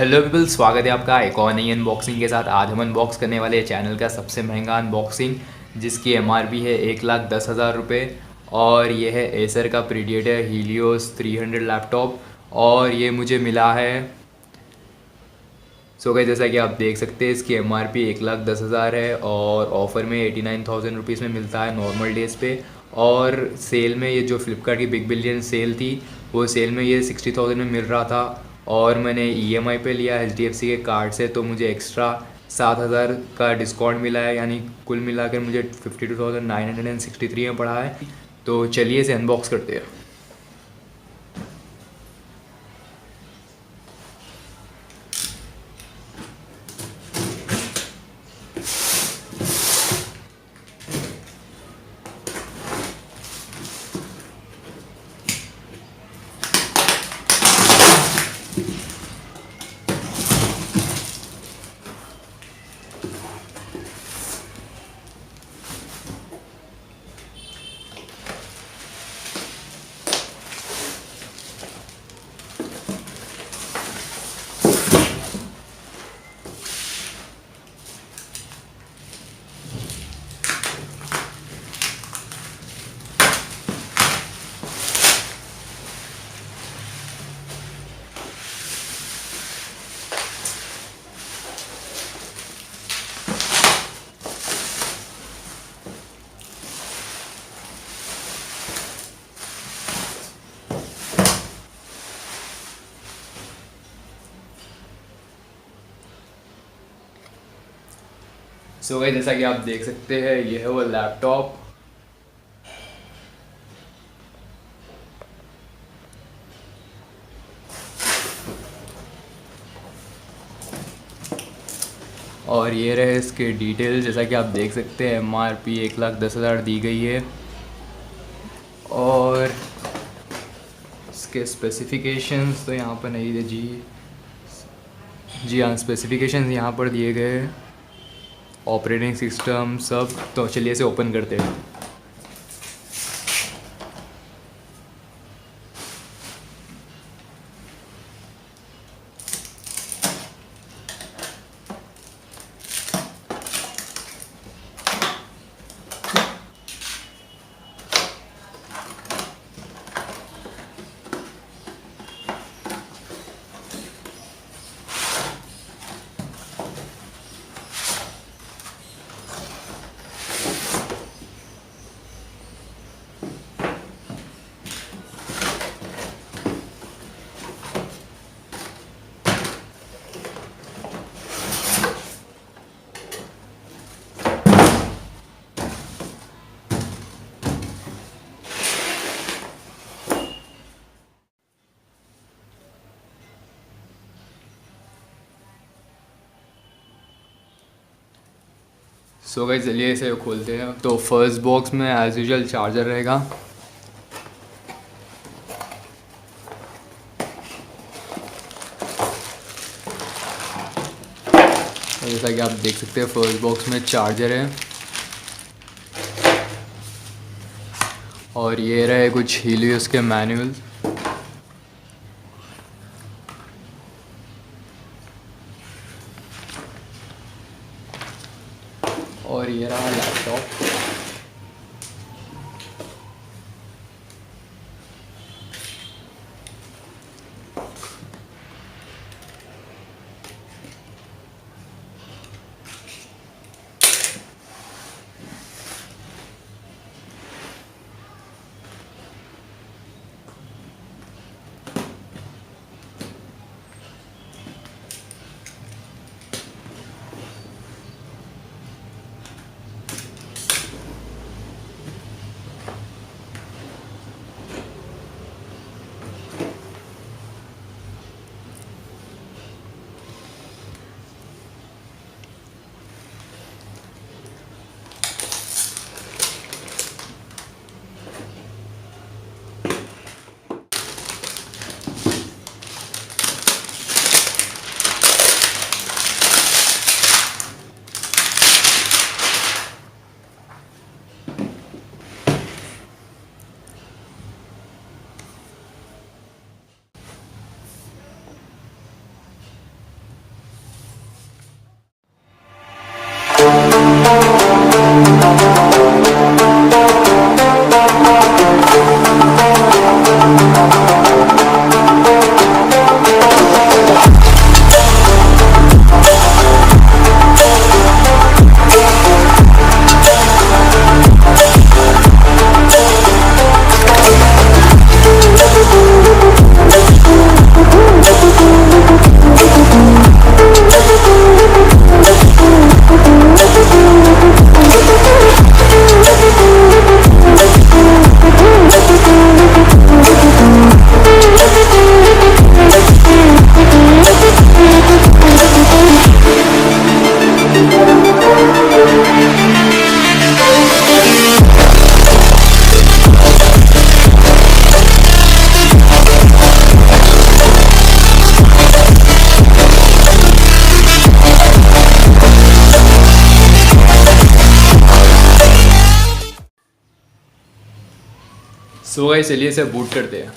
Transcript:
Hello people, स्वागत है आपका एक और नई अनबॉक्सिंग के साथ। आज हम अनबॉक्स करने वाले चैनल का सबसे महंगा अनबॉक्सिंग, जिसकी एमआरपी है 1,10,000 रुपये। और ये है एसर का प्रीडिएटर हीलियोस 300 लैपटॉप। और ये मुझे मिला है। गाइस, जैसा कि आप देख सकते हैं, इसकी एमआरपी 1,10,000 है और ऑफ़र में 89,000 रुपीज़ में मिलता है नॉर्मल डेज़ पे। और सेल में ये जो फ्लिपकार्ट की बिग बिलियन सेल थी, वो सेल में ये 60,000 में मिल रहा था। और मैंने ईएमआई पे लिया एचडीएफसी के कार्ड से, तो मुझे एक्स्ट्रा 7,000 का डिस्काउंट मिला है, यानी कुल मिलाकर मुझे 52,963 में पड़ा है। तो चलिए इसे अनबॉक्स करते हैं। गाइस, जैसा कि आप देख सकते हैं, ये है वो लैपटॉप। और ये रहे इसके डिटेल्स। जैसा कि आप देख सकते हैं, एमआरपी 1,10,000 दी गई है। और इसके स्पेसिफिकेशंस तो यहाँ पर नहीं दे जी हाँ, स्पेसिफिकेशंस यहाँ पर दिए गए हैं, ऑपरेटिंग सिस्टम सब। तो चलिए इसे ओपन करते हैं। गाइस, चलिए इसे खोलते हैं। तो फर्स्ट बॉक्स में एज यूजुअल चार्जर रहेगा। जैसा कि आप देख सकते हैं, फर्स्ट बॉक्स में चार्जर है। और ये रहे कुछ हीलियोस के मैनुअल। और ये रहा लैपटॉप। सो गाइस चलिए इसे बूट करते हैं।